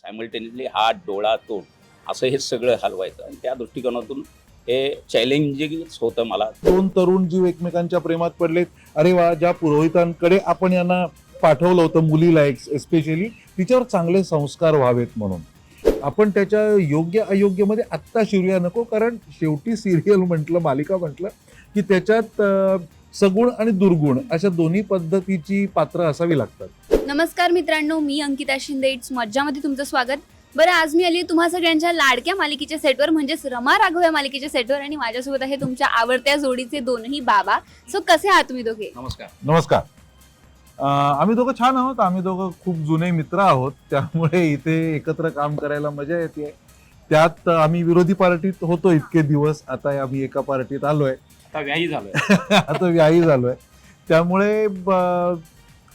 Simultaneously हात डोळा तोंड असं हे सगळं हलवायचं आणि त्या दृष्टिकोनातून हे चॅलेंजिंगच होतं मला. दोन तरुण जीव एकमेकांच्या प्रेमात पडलेत. अरे वा, ज्या पुरोहितांकडे आपण यांना पाठवलं होतं मुलीला एस्पेशली तिच्यावर चांगले संस्कार व्हावेत म्हणून आपण त्याच्या योग्य अयोग्यमध्ये आत्ता शिरूया नको, कारण शेवटी सिरियल म्हटलं, मालिका म्हटलं की त्याच्यात सगुण आणि दुर्गुण अशा दोन्ही पद्धतीची पात्र असावी लागतात. नमस्कार मित्रांनो, मी अंकिता शिंदे. इट्स मज्जामध्ये तुमचं स्वागत. बरं, आज मी आली तुम्हा सगळ्यांच्या लाडक्या मालिकेच्या सेटवर, म्हणजेच रमा राघव या मालिकेच्या सेटवर, आणि माझ्यासोबत आहे तुमच्या आवडत्या जोडीचे दोनही बाबा. सो कसे आहात तुम्ही दोघे? नमस्कार. नमस्कार. आम्ही दोघं छान आहोत. आम्ही दोघं खूप जुने मित्र आहोत, त्यामुळे इथे एकत्र काम करायला मजा येते. त्यात आम्ही विरोधी पार्टीत होतो इतके दिवस, आता आम्ही एका पार्टीत आलोय, आता व्याही झालोय. आता व्याही झालोय. त्यामुळे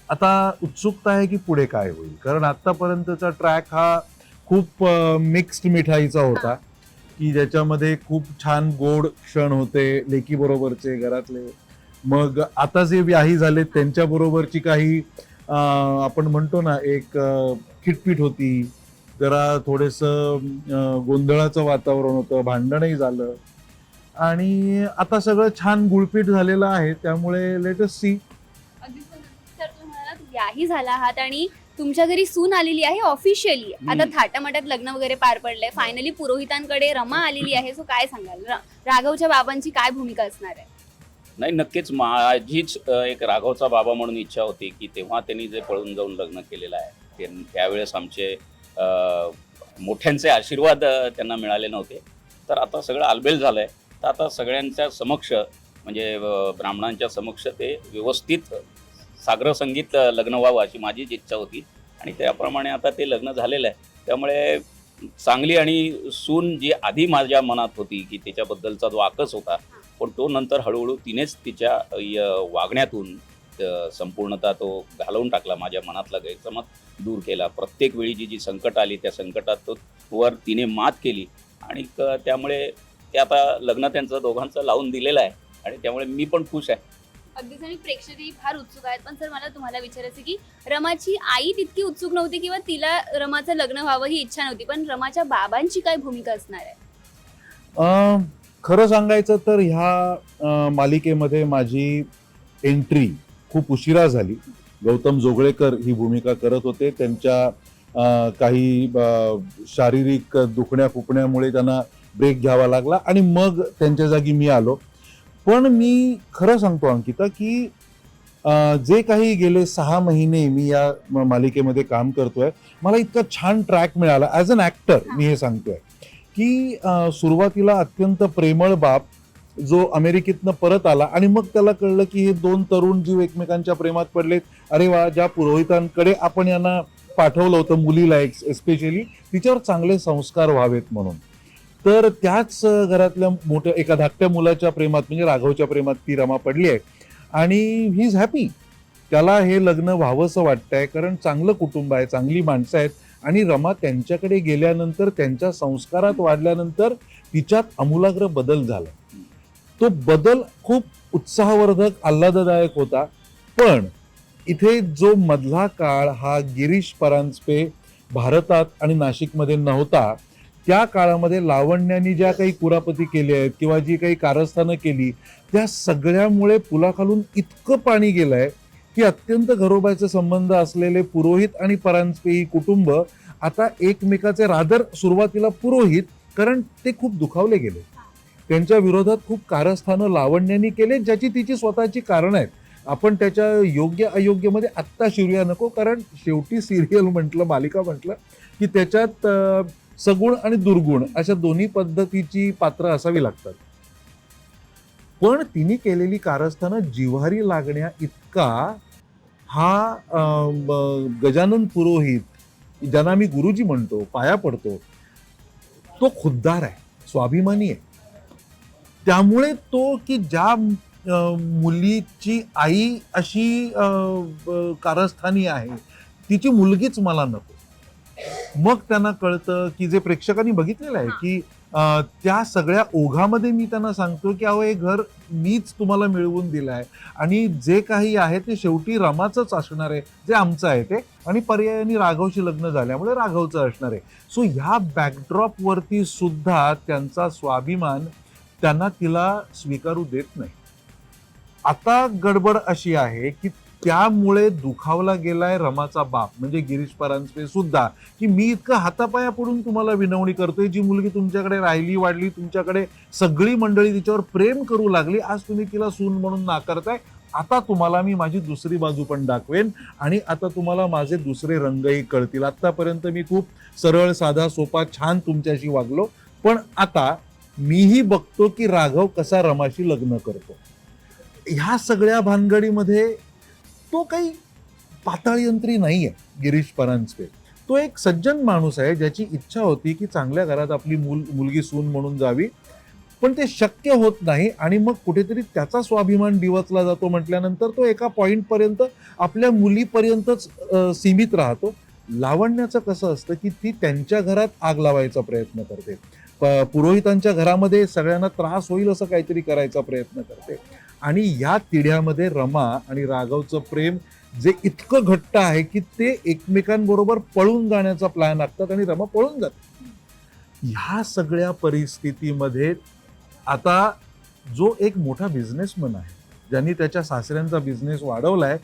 आता उत्सुकता आहे की पुढे काय होईल, कारण आतापर्यंतचा ट्रॅक हा खूप मिक्स्ड मिठाईचा होता की ज्याच्यामध्ये खूप छान गोड क्षण होते लेकी बरोबरचे, घरातले. मग आता जे व्याही झाले त्यांच्या बरोबरची काही आपण म्हणतो ना एक खिटपीट होती, जरा थोडंसं गोंधळाचं वातावरण होतं, भांडणही झालं, आणि आता सगळं छान गुळपीट झालेलं आहे. त्यामुळे लेट अस सी. अगदी सर, तुम्ही म्हणालात व्याही झाला आहात आणि तुमच्या घरी सून आलेली आहे ऑफिशियली. आता थाटामाटात लग्न वगैरे पार पडलंय, फायनली पुरोहितांकडे रमा आलेली आहे. सो काय सांगाल, राघवच्या बाबांची काय भूमिका असणार आहे? नाही, नक्कीच माझीच एक राघवचा बाबा म्हणून इच्छा होती की तेव्हा त्यांनी जे पळून जाऊन लग्न केलेलं आहे त्यावेळेस आमचे मोठ्यांचे आशीर्वाद त्यांना मिळाले नव्हते. तर आता सगळं आलबेल झालं आहे. तर आता सगळ्यांच्या समक्ष, म्हणजे ब्राह्मणांच्या समक्ष ते व्यवस्थित साग्र संगीत लग्न व्हावं अशी माझीच इच्छा होती, आणि त्याप्रमाणे आता ते लग्न झालेलं आहे. त्यामुळे चांगली आणि सून जी आधी माझ्या मनात होती की त्याच्याबद्दलचा जो आकस होता, पण तो नंतर हळूहळू तिनेच तिच्या वागण्यातून संपूर्णतः तो घालवून टाकला. माझ्या मनातला गैरसमज दूर केला. प्रत्येक वेळी जी संकट आली त्या संकटात वर तिने मात केली, आणि त्यामुळे ते आता लग्न त्यांचं दोघांचं लावून दिलेलं आहे, आणि त्यामुळे मी पण खुश आहे. अगदीच, आणि प्रेक्षकही फार उत्सुक आहेत. पण सर, मला तुम्हाला विचारायचं की रमाची आई तितकी उत्सुक नव्हती किंवा तिला रमाचं लग्न व्हावं ही इच्छा नव्हती, पण रमाच्या बाबांची काय भूमिका असणार आहे? खरं सांगायचं तर ह्या मालिकेमध्ये माझी एंट्री खूप उशिरा झाली. गौतम जोगळेकर ही भूमिका करत होते. त्यांच्या काही शारीरिक दुखण्या खुपण्यामुळे त्यांना ब्रेक घ्यावा लागला, आणि मग त्यांच्या जागी मी आलो. पण मी खरं सांगतो अंकिता की जे काही गेले 6 महिने मी या मालिकेमध्ये काम करतोय, मला इतका छान ट्रॅक मिळाला ॲज अन ॲक्टर. मी हे सांगतोय की सुरुवातीला अत्यंत प्रेमळ बाप जो अमेरिकेतनं परत आला, आणि मग त्याला कळलं की हे दोन तरुण जीव एकमेकांच्या प्रेमात पडलेत. अरे वा, ज्या पुरोहितांकडे आपण यांना पाठवलं होतं मुलीला एस्पेशली तिच्यावर चांगले संस्कार व्हावेत म्हणून, तर त्याच घरातल्या मोठ्या एका धाकट्या मुलाच्या प्रेमात, म्हणजे राघवच्या प्रेमात ती रमा पडली आहे, आणि ही इज हॅपी. त्याला हे लग्न व्हावंसं वाटतंय, कारण चांगलं कुटुंब आहे, चांगली माणसं आहेत, आणि रमा त्यांच्याकडे गेल्यानंतर, त्यांच्या संस्कारात वाढल्यानंतर तिच्यात आमूलाग्र बदल झाला. तो बदल खूप उत्साहवर्धक, आल्हाददायक होता. पण इथे जो मधला काळ हा गिरीश परांजपे भारतात आणि नाशिकमध्ये नव्हता, त्या काळामध्ये लावण्यानी ज्या काही कुरापती केल्या आहेत किंवा जी काही कारस्थानं केली, त्या सगळ्यामुळे पुलाखालून इतकं पाणी गेलंय की अत्यंत घरोबाचे संबंध असलेले पुरोहित आणि परांजपे ही कुटुंब आता एकमेकाचे, रादर सुरुवातीला पुरोहित, कारण ते खूप दुखावले गेले, त्यांच्या विरोधात खूप कारस्थानं लावण्यानी केले, ज्याची तिची स्वतःची कारणं आहेत. आपण त्याच्या योग्य अयोग्यमध्ये आत्ता शिरूया नको, कारण शेवटी सिरियल म्हटलं, मालिका म्हटलं की त्याच्यात सगुण आणि दुर्गुण अशा दोन्ही पद्धतीची पात्र असावी लागतात. पण तिने केलेली कारस्थानं जिव्हारी लागण्या इतका हा गजानन पुरोहित, ज्यांना मी गुरुजी म्हणतो, पाया पडतो, तो खुद्दार आहे, स्वाभिमानी आहे. त्यामुळे तो की ज्या मुलीची आई अशी कारस्थानी आहे, तिची मुलगीच मला नको. मग त्यांना कळतं की जे प्रेक्षकांनी बघितलेलं आहे की त्या सगळ्या ओघामध्ये मी त्यांना सांगतो की अहो हे घर मीच तुम्हाला मिळवून दिलं आहे आणि जे काही आहे ते शेवटी रमाचंच असणार आहे, जे आमचं आहे ते, आणि पर्यायाने राघवशी लग्न झाल्यामुळे राघवचं असणार आहे. सो ह्या बॅकड्रॉपवरती सुद्धा त्यांचा स्वाभिमान त्यांना तिला स्वीकारू देत नाही. आता गडबड अशी आहे की त्यामुळे दुखावला गेलाय रमाचा बाप म्हणजे गिरीश परांजपे सुद्धा, की मी इतकं हातापाया पडून तुम्हाला विनवणी करतोय, जी मुलगी तुमच्याकडे राहिली वाढली, तुमच्याकडे सगळी मंडळी तिच्यावर प्रेम करू लागली, आज तुम्ही तिला सून म्हणून नाकारताय. आता तुम्हाला मी माझी दुसरी बाजू पण दाखवेन आणि आता तुम्हाला माझे दुसरे रंगही कळतील. आतापर्यंत मी खूप सरळ साधा सोपा छान तुमच्याशी वागलो, पण आता मीही बघतो की राघव कसा रमाशी लग्न करतो. ह्या सगळ्या भानगडीमध्ये तो काही पाताळयंत्री नाहीये गिरीश परांजपे. तो एक सज्जन माणूस आहे ज्याची इच्छा होती की चांगल्या घरात आपली मुलगी सून म्हणून जावी, पण ते शक्य होत नाही आणि मग कुठेतरी त्याचा स्वाभिमान डिवचला जातो. म्हटल्यानंतर तो एका पॉइंट पर्यंत आपल्या मुलीपर्यंतच सीमित राहतो. लावण्याचं कसं असतं की ती त्यांच्या घरात आग लावायचा प्रयत्न करते, पुरोहितांच्या घरामध्ये सगळ्यांना त्रास होईल असं काहीतरी करायचा प्रयत्न करते, आणि या तिढ्यामध्ये रमा आणि राघवचं प्रेम जे इतकं घट्ट आहे की ते एकमेकांबरोबर पळून जाण्याचा प्लॅन आखतात आणि रमा पळून जाते. ह्या सगळ्या परिस्थितीमध्ये आता जो एक मोठा बिझनेसमन आहे, ज्यांनी त्याच्या सासऱ्यांचा बिझनेस वाढवलाय,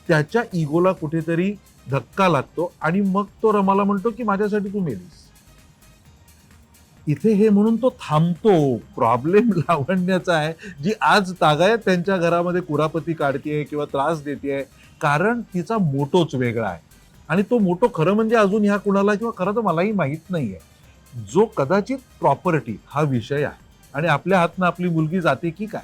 त्याच्या इगोला कुठेतरी धक्का लागतो आणि मग तो रमाला म्हणतो की माझ्यासाठी तू मेलीस. इथे हे म्हणून तो थांबतो. प्रॉब्लेम लावण्याचा आहे, जी आज तागायत त्यांच्या घरामध्ये कुरापती काढतीये किंवा त्रास देते, कारण तिचा मोटोच वेगळा आहे. आणि तो मोटो खरं म्हणजे अजून ह्या कुणाला किंवा खरं तर मलाही माहीत नाहीये, जो कदाचित प्रॉपर्टी हा विषय आहे आणि आपल्या हातनं आपली मुलगी जाते की काय.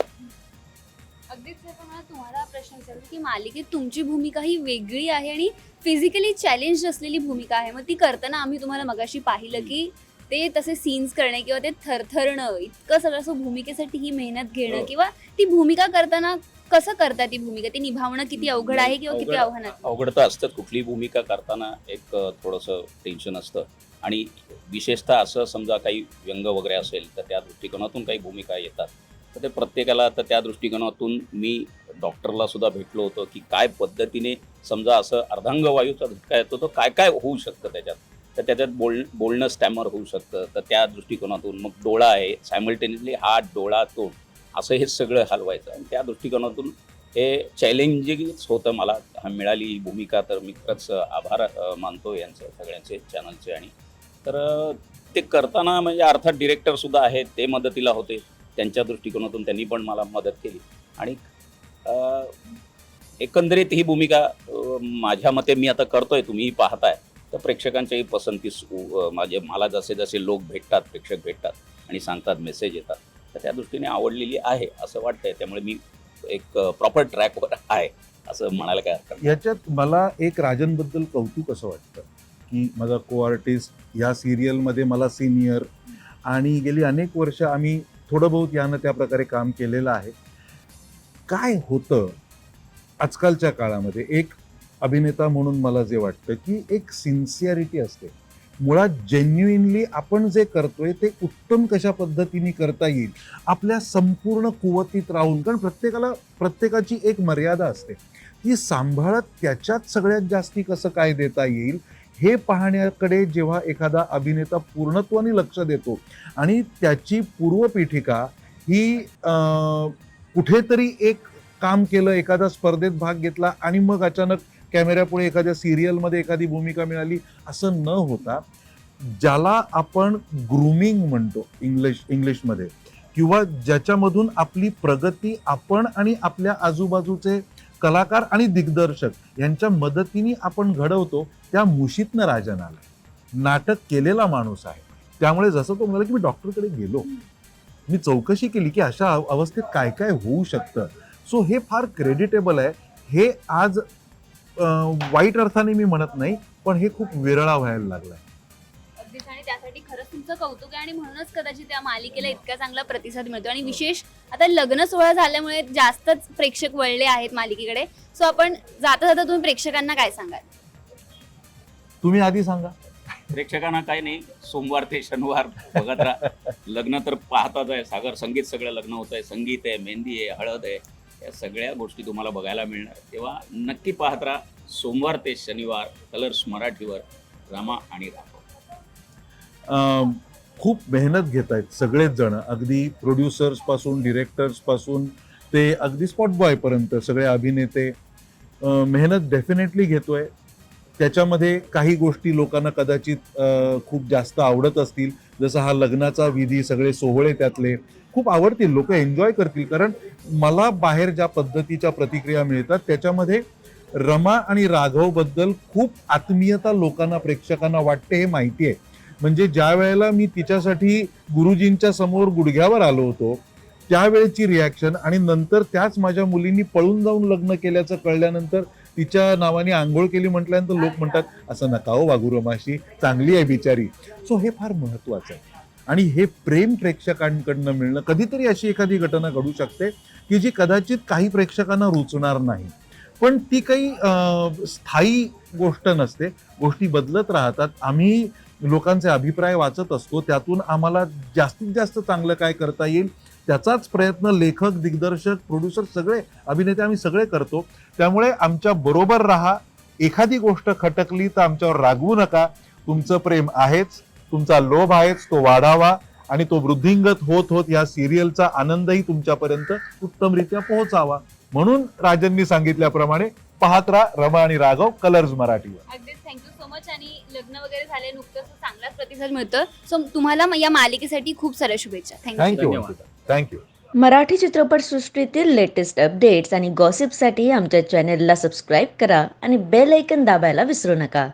अगदीच सर, पण मला तुम्हाला हा प्रश्न विचारतो की मालिकेत तुमची भूमिका ही वेगळी आहे आणि फिजिकली चॅलेंज असलेली भूमिका आहे. मग ती करताना आम्ही तुम्हाला मगाशी पाहिलं की ते तसे सीन्स करणे किंवा ते थरथरणं, इतकं सगळं असं भूमिकेसाठी ही मेहनत घेणं किंवा ती भूमिका करताना कसं करता, ती भूमिका ती निभावणं किती अवघड आहे किंवा किती आव्हानात्मक. अवघड तर असतं. कुठली भूमिका करताना एक थोडंसं टेन्शन असतं, आणि विशेषतः असं समजा काही व्यंग वगैरे असेल तर त्या दृष्टिकोनातून काही भूमिका येतात, तर ते प्रत्येकाला, तर त्या दृष्टिकोनातून मी डॉक्टरला सुद्धा भेटलो होतो की काय पद्धतीने समजा असं अर्धांगवायूचा झटका येतो तर काय काय होऊ शकतं त्याच्यात, तर त्याच्यात बोलणं स्टॅमर होऊ शकतं, तर त्या दृष्टिकोनातून मग डोळा आहे सायमल्टेनियसली, हात डोळा तोंड असं हे सगळं हलवायचं, आणि त्या दृष्टिकोनातून हे चॅलेंजिंगच होतं मला. मिळाली ही भूमिका तर मी खरंच आभार मानतो यांचं, सगळ्यांचे चॅनलचे. आणि तर ते करताना म्हणजे अर्थात डिरेक्टरसुद्धा आहेत, ते मदतीला होते, त्यांच्या दृष्टिकोनातून त्यांनी पण मला मदत केली. आणि एकंदरीत ही भूमिका माझ्या मते मी आता करतोय, तुम्हीही पाहताय, तर प्रेक्षकांच्याही पसंतीस मला जसे जसे लोक भेटतात, प्रेक्षक भेटतात आणि सांगतात, मेसेज येतात, तर त्या दृष्टीने आवडलेली आहे असं वाटतंय. त्यामुळे मी एक प्रॉपर ट्रॅकवर आहे असं म्हणायला काय हरकत नाही. याच्यात मला एक राजनबद्दल कौतुक असं वाटतं की माझा को आर्टिस्ट या सिरियलमध्ये मला सिनियर, आणि गेली अनेक वर्ष आम्ही थोडं बहुत यानं त्या प्रकारे काम केलेलं आहे. काय होतं आजकालच्या काळामध्ये एक अभिनेता म्हणून मला जे वाटतं की एक सिन्सिअरिटी असते. मुळात जेन्युइनली आपण जे करतोय ते उत्तम कशा पद्धतीने करता येईल, आपल्या संपूर्ण कुवतीत राहून, कारण प्रत्येकाची एक मर्यादा असते, ती सांभाळत त्याच्यात सगळ्यात जास्ती कसं काय देता येईल हे पाहण्याकडे जेव्हा एखादा अभिनेता पूर्णत्वाने लक्ष देतो आणि त्याची पूर्वपीठिका ही कुठेतरी एक काम केलं, एखाद्या स्पर्धेत भाग घेतला आणि मग अचानक कॅमेऱ्यापुढे एखाद्या सिरियलमध्ये एखादी भूमिका मिळाली, असं न होता ज्याला आपण ग्रूमिंग म्हणतो इंग्लिशमध्ये, किंवा ज्याच्यामधून आपली प्रगती आपण आणि आपल्या आजूबाजूचे कलाकार आणि दिग्दर्शक यांच्या मदतीने आपण घडवतो, त्या मुशीतनं राजन आलाय. नाटक केलेला माणूस आहे. त्यामुळे जसं तो म्हणाला की मी डॉक्टरकडे गेलो, मी चौकशी केली की अशा अवस्थेत काय काय होऊ शकतं. सो हे फार क्रेडिटेबल आहे. हे आज वाईट अर्थाने मी म्हणत नाही, पण हे खूप विरळा व्हायला लागलाय. अगदीच, आणि त्यासाठी खरंच तुमचं कौतुक आहे आणि म्हणूनच कदाचित त्या मालिकेला इतका चांगला प्रतिसाद मिळतो. आणि विशेष आता लग्न सोहळा झाल्यामुळे जास्तच प्रेक्षक वळले आहेत मालिकेकडे. सो आपण जाता जाता तुम्ही प्रेक्षकांना काय सांगाल? तुम्ही आधी सांगा. प्रेक्षकांना काही नाही, सोमवार ते शनिवार बघत राहा. लग्न तर पाहताच आहे, सागर संगीत सगळं लग्न होत आहे, संगीत आहे, मेहंदी आहे, हळद आहे, या सगळ्या गोष्टी तुम्हाला बघायला मिळणार. तेव्हा नक्की पाहत राहा, सोमवार ते शनिवार कलर्स मराठीवर, रमा आणि राघव. खूप मेहनत घेत आहेत सगळेच जण, अगदी प्रोड्युसर्स पासून डिरेक्टर्स पासून ते अगदी स्पॉट बॉय पर्यंत सगळे अभिनेते मेहनत डेफिनेटली घेतोय. त्याच्यामध्ये काही गोष्टी लोकांना कदाचित खूप जास्त आवडत असतील, जसं हा लग्नाचा विधी, सगळे सोहळे त्यातले खूप आवडतील, लोक एन्जॉय करतील. कारण मला बाहेर ज्या पद्धतीच्या प्रतिक्रिया मिळतात त्याच्यामध्ये रमा आणि राघव बद्दल खूप आत्मीयता लोकांना, प्रेक्षकांना वाटते हे माहिती आहे. म्हणजे ज्या वेळेला मी तिच्यासाठी गुरुजींच्या समोर गुडघ्यावर आलो होतो त्यावेळेची रिॲक्शन, आणि नंतर त्याच माझ्या मुलींनी पळून जाऊन लग्न केल्याचं कळल्यानंतर, तिच्या नावाने आंघोळ केली म्हटल्यानंतर लोक म्हणतात असं नका हो वागू रमाशी, चांगली आहे बिचारी. सो हे फार महत्वाचं आहे. आणि हे प्रेम प्रेक्षकांकडनं मिळणं, कधीतरी अशी एखादी घटना घडू शकते की जी कदाचित काही प्रेक्षकांना रुचणार नाही, पण ती काही स्थायी गोष्ट नसते, गोष्टी बदलत राहतात. आम्ही लोकांचे अभिप्राय वाचत असतो, त्यातून आम्हाला जास्तीत जास्त चांगलं काय करता येईल त्याचाच प्रयत्न लेखक, दिग्दर्शक, प्रोड्युसर, सगळे अभिनेते आम्ही सगळे करतो. त्यामुळे आमच्या बरोबर राहा. एखादी गोष्ट खटकली तर आमच्यावर रागवू नका. तुमचं प्रेम आहेच, तुमचा लोभ आहेच, तो वाढावा आणि तो वृद्धिंगत होत होत या सिरियलचा आनंदही तुमच्यापर्यंत उत्तमरित्या पोहोचावा. म्हणून राजननी सांगितल्याप्रमाणे पाहत राहा रमा आणि राघव कलर्स मराठीवर. अगदीच, थँक्यू सो मच. आणि लग्न वगैरे झाले नुकतंच, चांगलाच प्रतिसाद मिळतो. सो तुम्हाला या मालिकेसाठी खूप साऱ्या शुभेच्छा. थँक्यू. Thank you thank you. मराठी चित्रपटसृष्टीतील लेटेस्ट अपडेट्स आणि गॉसिपसाठी आमच्या चॅनेलला सबस्क्राईब करा आणि बेल ऐकन दाबायला विसरू नका.